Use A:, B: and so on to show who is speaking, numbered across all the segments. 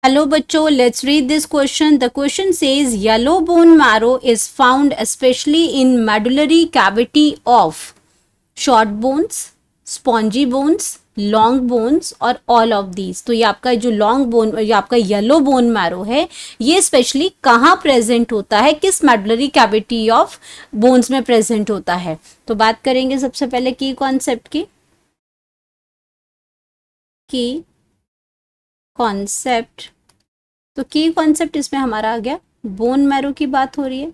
A: Hello बच्चों, let's read this question. The question says yellow bone marrow is found especially in medullary cavity of short bones, spongy bones, long bones और all of these. तो ये आपका जो long bone, ये आपका yellow bone marrow है, ये specially कहाँ प्रेजेंट होता है, किस मेडुलरी कैविटी ऑफ बोन्स में प्रेजेंट होता है. तो बात करेंगे सबसे पहले की कॉन्सेप्ट की कॉन्सेप्ट. तो की कॉन्सेप्ट इसमें हमारा आ गया, बोन मैरो की बात हो रही है.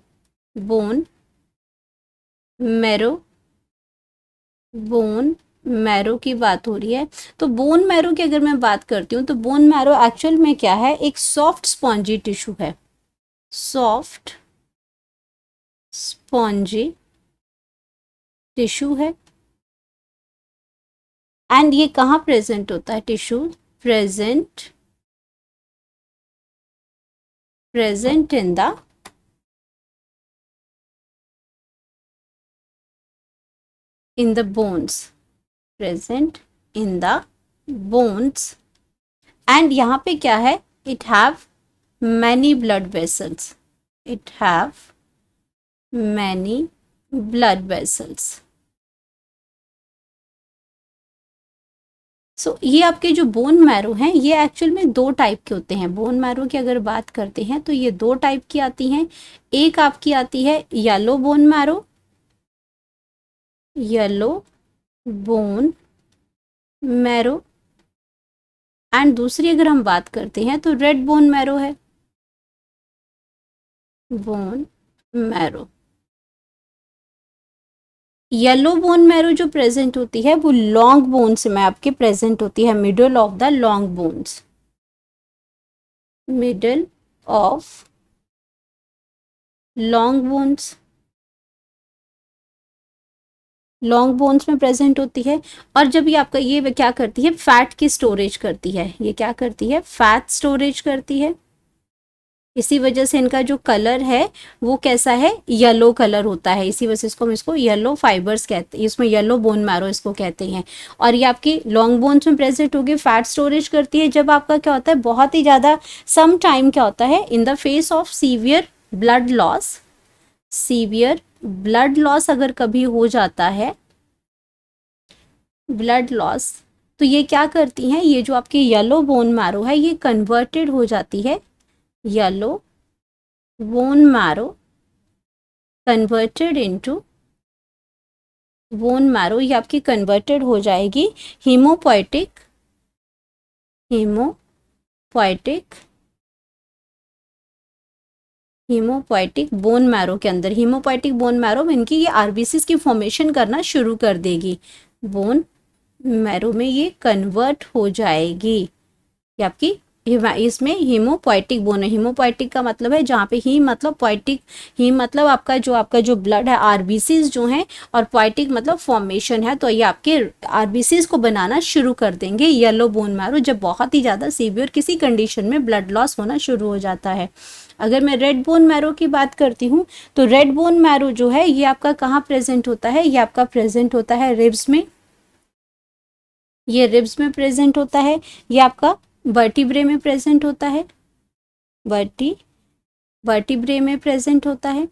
A: बोन मैरो, बोन मैरो की बात हो रही है. तो बोन मैरो की अगर मैं बात करती हूँ तो बोन मैरो एक्चुअल में क्या है, एक सॉफ्ट स्पॉन्जी टिश्यू है. सॉफ्ट स्पॉन्जी टिश्यू है. एंड ये कहाँ प्रेजेंट होता है tissue? Present in the bones, present in the bones. and यहाँ पे क्या है, it have many blood vessels, it have many blood vessels. ये आपके जो बोन मैरो हैं ये एक्चुअल में दो टाइप के होते हैं. बोन मैरो की अगर बात करते हैं तो ये दो टाइप की आती हैं. एक आपकी आती है yellow bone marrow, yellow bone marrow. And दूसरी अगर हम बात करते हैं तो रेड बोन मैरो है, bone marrow. Yellow bone marrow जो प्रेजेंट होती है वो लॉन्ग बोन्स में आपके प्रेजेंट होती है, middle of the long bones, middle of long bones, long bones में प्रेजेंट होती है. और जब ये आपका ये क्या करती है, फैट की स्टोरेज करती है. ये क्या करती है, फैट स्टोरेज करती है. इसी वजह से इनका जो कलर है वो कैसा है, येलो कलर होता है. इसी वजह से इसको येलो फाइबर्स कहते हैं, इसमें येलो बोन मैरो इसको कहते हैं. और ये आपकी लॉन्ग बोन्स में प्रेजेंट होगी, फैट स्टोरेज करती है. जब आपका क्या होता है, बहुत ही ज़्यादा सम टाइम क्या होता है, in the face of severe blood loss, severe blood loss अगर कभी हो जाता है, ब्लड लॉस, तो ये क्या करती हैं, ये जो आपकी येलो बोन मैरो है ये कन्वर्टेड हो जाती है, yellow bone marrow converted into bone marrow, ये आपकी कन्वर्टेड हो जाएगी haemopoietic, haemopoietic, haemopoietic bone marrow के अंदर. हीमोपोएटिक बोन मैरो इनकी ये आरबीसीज की फॉर्मेशन करना शुरू कर देगी. बोन मैरो में ये कन्वर्ट हो जाएगी. ये आपकी इसमें हीमोपोएटिक बोन है. हीमोपोएटिक का मतलब है जहाँ पे ही मतलब पोएटिक, ही मतलब आपका जो ब्लड है, आरबीसीज जो हैं, और पोएटिक मतलब फॉर्मेशन है. तो ये आपके आरबीसीज को बनाना शुरू कर देंगे येलो बोन मैरो, जब बहुत ही ज़्यादा सीवियर किसी कंडीशन में ब्लड लॉस होना शुरू हो जाता है. अगर मैं रेड बोन मैरो की बात करती हूँ तो रेड बोन मैरो जो है ये आपका कहाँ प्रेजेंट होता है, ये आपका प्रेजेंट होता है रिब्स में, ये रिब्स में प्रेजेंट होता है. ये आपका वर्टिब्रे में प्रेजेंट होता है, वर्टिब्रे में प्रेजेंट होता है.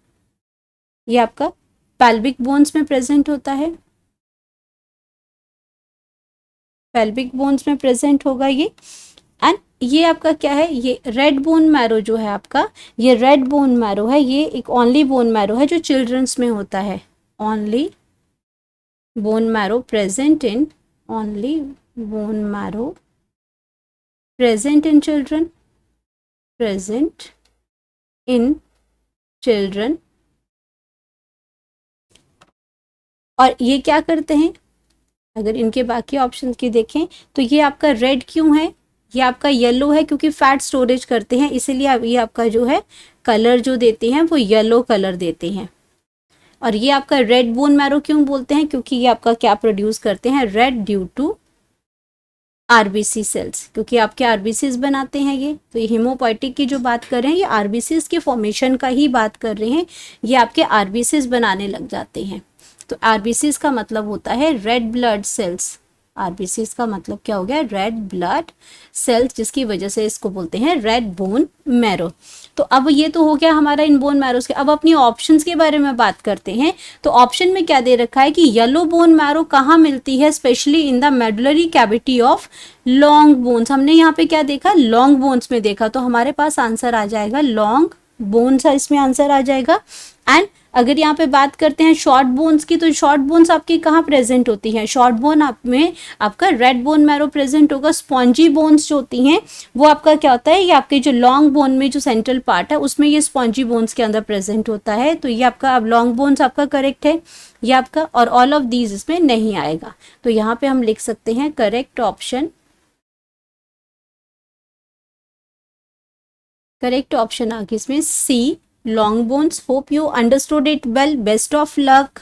A: ये आपका पेल्विक बोन्स में प्रेजेंट होता है, पेल्विक बोन्स में प्रेजेंट होगा ये. एंड ये आपका क्या है, ये रेड बोन मैरो जो है आपका, ये रेड बोन मैरो है, ये एक ओनली बोन मैरो है जो चिल्ड्रंस में होता है. Only bone marrow present in, only bone marrow present in children, present in children. और ये क्या करते हैं, अगर इनके बाकी ऑप्शन की देखें तो ये आपका रेड क्यों है, ये आपका येलो है क्योंकि फैट स्टोरेज करते हैं, इसीलिए ये आपका जो है कलर जो देते हैं वो येलो कलर देते हैं. और ये आपका रेड बोन मैरो क्यों बोलते हैं, क्योंकि ये आपका क्या प्रोड्यूस करते हैं, red due to RBC cells, क्योंकि आपके आरबीसीज बनाते हैं ये. तो ये हीमोपोएटिक की जो बात कर रहे हैं ये आरबीसीज के फॉर्मेशन का ही बात कर रहे हैं, ये आपके आरबीसीज बनाने लग जाते हैं. तो आरबीसीज का मतलब होता है रेड ब्लड सेल्स, आरबीसीज का मतलब क्या हो गया, रेड ब्लड सेल्स, जिसकी वजह से इसको बोलते हैं रेड बोन मैरो। तो अब ये तो हो गया हमारा इन बोन मैरोज के। अब अपनी ऑप्शंस के बारे में बात करते हैं। तो ऑप्शन में क्या दे रखा है कि येलो बोन मैरो कहाँ मिलती है, specially in the medullary cavity of long bones. हमने यहाँ पे क्या देखा, लॉन्ग बोन्स में देखा, तो हमारे पास आंसर आ जाएगा लॉन्ग बोन्स, इसमें आंसर आ जाएगा। एंड अगर यहाँ पे बात करते हैं शॉर्ट बोन्स की, तो शॉर्ट बोन्स आपकी कहाँ प्रेजेंट होती हैं, शॉर्ट बोन आप में आपका रेड बोन मैरो प्रेजेंट होगा। स्पॉन्जी बोन्स जो होती हैं वो आपका क्या होता है, ये आपके जो लॉन्ग बोन में जो सेंट्रल पार्ट है उसमें ये स्पॉन्जी बोन्स के अंदर प्रेजेंट होता है। तो ये आपका अब लॉन्ग बोन्स आपका करेक्ट है ये आपका, और ऑल ऑफ दीज इसमें नहीं आएगा। तो यहाँ पे हम लिख सकते हैं करेक्ट ऑप्शन, करेक्ट ऑप्शन आ गया इसमें C, long bones. Hope you understood it well, best of luck.